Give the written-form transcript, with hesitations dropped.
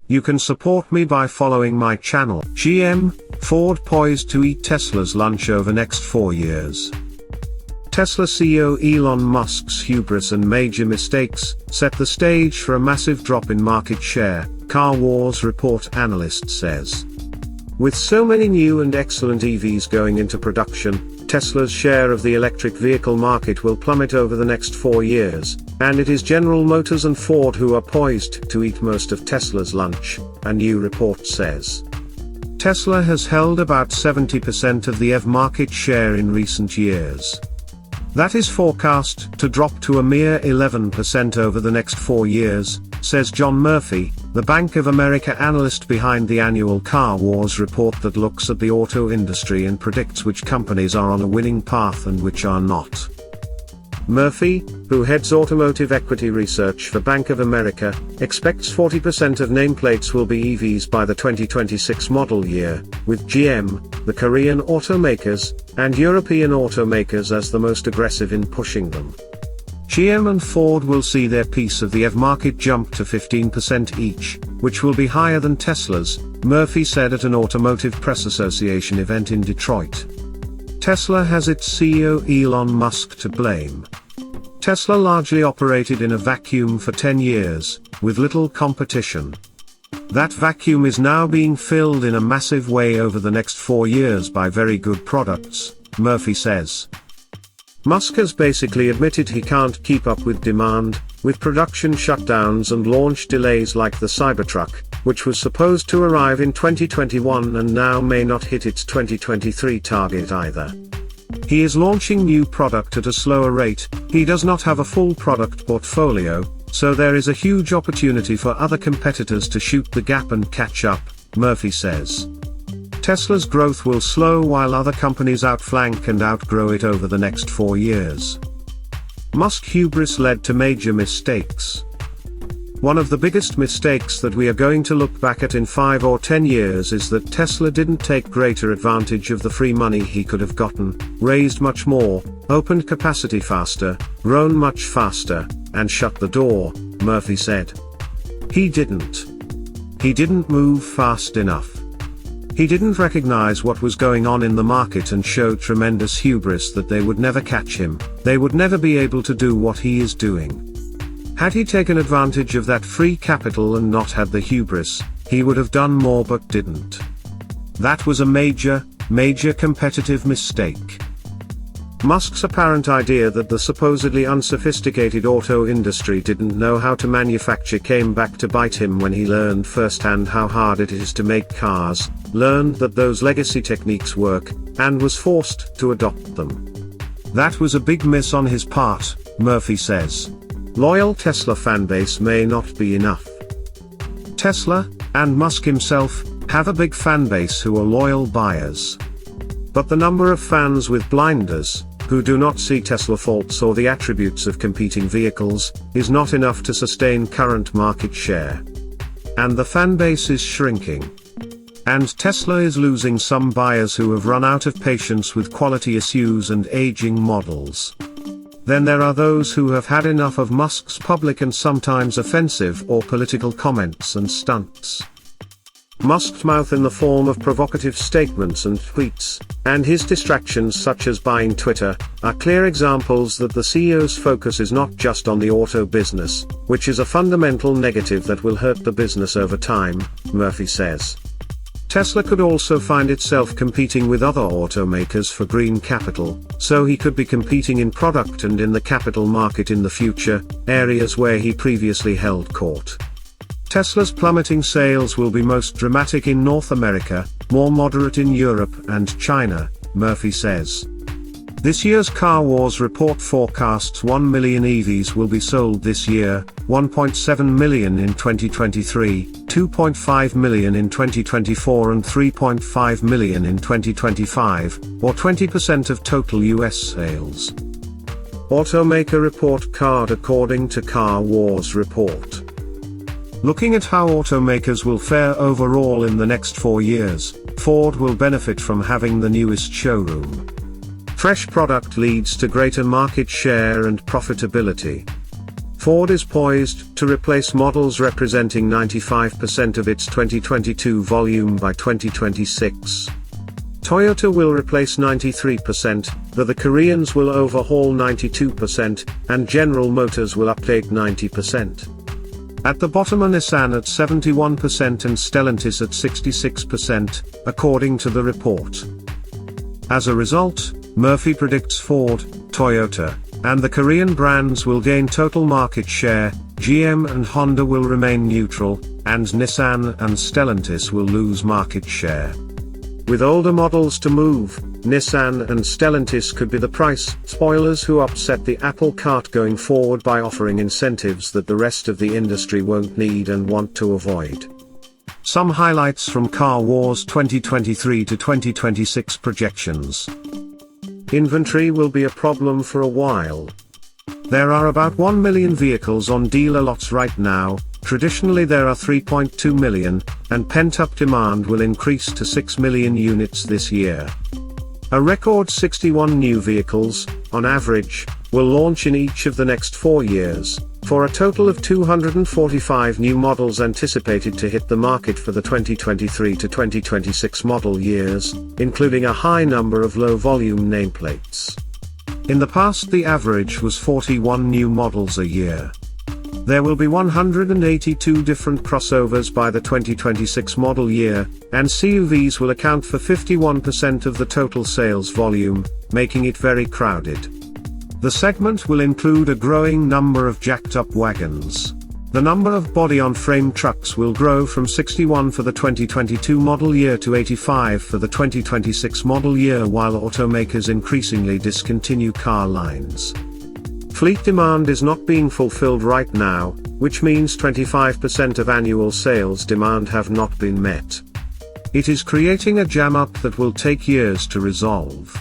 You can support me by following my channel. GM, Ford poised to eat Tesla's lunch over next 4 years. Tesla CEO Elon Musk's hubris and major mistakes set the stage for a massive drop in market share, Car Wars report analyst says. With so many new and excellent EVs going into production, Tesla's share of the electric vehicle market will plummet over the next 4 years, and it is General Motors and Ford who are poised to eat most of Tesla's lunch, a new report says. Tesla has held about 70% of the EV market share in recent years. That is forecast to drop to a mere 11% over the next 4 years, says John Murphy, the Bank of America analyst behind the annual Car Wars report that looks at the auto industry and predicts which companies are on a winning path and which are not. Murphy, who heads automotive equity research for Bank of America, expects 40% of nameplates will be EVs by the 2026 model year, with GM, the Korean automakers, and European automakers as the most aggressive in pushing them. GM and Ford will see their piece of the EV market jump to 15% each, which will be higher than Tesla's, Murphy said at an Automotive Press Association event in Detroit. Tesla has its CEO Elon Musk to blame. Tesla largely operated in a vacuum for 10 years, with little competition. That vacuum is now being filled in a massive way over the next 4 years by very good products, Murphy says. Musk has basically admitted he can't keep up with demand, with production shutdowns and launch delays like the Cybertruck, which was supposed to arrive in 2021 and now may not hit its 2023 target either. He is launching new product at a slower rate, he does not have a full product portfolio, so there is a huge opportunity for other competitors to shoot the gap and catch up, Murphy says. Tesla's growth will slow while other companies outflank and outgrow it over the next 4 years. Musk hubris led to major mistakes. One of the biggest mistakes that we are going to look back at in 5 or 10 years is that Tesla didn't take greater advantage of the free money he could have gotten, raised much more, opened capacity faster, grown much faster, and shut the door, Murphy said. He didn't. He didn't move fast enough. He didn't recognize what was going on in the market and showed tremendous hubris that they would never catch him, they would never be able to do what he is doing. Had he taken advantage of that free capital and not had the hubris, he would have done more but didn't. That was a major competitive mistake. Musk's apparent idea that the supposedly unsophisticated auto industry didn't know how to manufacture came back to bite him when he learned firsthand how hard it is to make cars, learned that those legacy techniques work, and was forced to adopt them. That was a big miss on his part, Murphy says. Loyal Tesla fanbase may not be enough. Tesla, and Musk himself, have a big fanbase who are loyal buyers. But the number of fans with blinders, who do not see Tesla faults or the attributes of competing vehicles, is not enough to sustain current market share. And the fanbase is shrinking. And Tesla is losing some buyers who have run out of patience with quality issues and aging models. Then there are those who have had enough of Musk's public and sometimes offensive or political comments and stunts. Musk's mouth in the form of provocative statements and tweets, and his distractions such as buying Twitter, are clear examples that the CEO's focus is not just on the auto business, which is a fundamental negative that will hurt the business over time, Murphy says. Tesla could also find itself competing with other automakers for green capital, so he could be competing in product and in the capital market in the future, areas where he previously held court. Tesla's plummeting sales will be most dramatic in North America, more moderate in Europe and China, Murphy says. This year's Car Wars report forecasts 1 million EVs will be sold this year, 1.7 million in 2023, 2.5 million in 2024 and 3.5 million in 2025, or 20% of total US sales. Automaker report card according to Car Wars report. Looking at how automakers will fare overall in the next 4 years, Ford will benefit from having the newest showroom. Fresh product leads to greater market share and profitability. Ford is poised to replace models representing 95% of its 2022 volume by 2026. Toyota will replace 93%, though the Koreans will overhaul 92%, and General Motors will update 90%. At the bottom are Nissan at 71% and Stellantis at 66%, according to the report. As a result, Murphy predicts Ford, Toyota, and the Korean brands will gain total market share, GM and Honda will remain neutral, and Nissan and Stellantis will lose market share. With older models to move, Nissan and Stellantis could be the price spoilers who upset the apple cart going forward by offering incentives that the rest of the industry won't need and want to avoid. Some highlights from Car Wars 2023 to 2026 projections. Inventory will be a problem for a while. There are about 1 million vehicles on dealer lots right now. Traditionally there are 3.2 million, and pent-up demand will increase to 6 million units this year. A record 61 new vehicles, on average, will launch in each of the next 4 years, for a total of 245 new models anticipated to hit the market for the 2023 to 2026 model years, including a high number of low-volume nameplates. In the past the average was 41 new models a year. There will be 182 different crossovers by the 2026 model year, and CUVs will account for 51% of the total sales volume, making it very crowded. The segment will include a growing number of jacked-up wagons. The number of body-on-frame trucks will grow from 61 for the 2022 model year to 85 for the 2026 model year, while automakers increasingly discontinue car lines. Fleet demand is not being fulfilled right now, which means 25% of annual sales demand have not been met. It is creating a jam-up that will take years to resolve.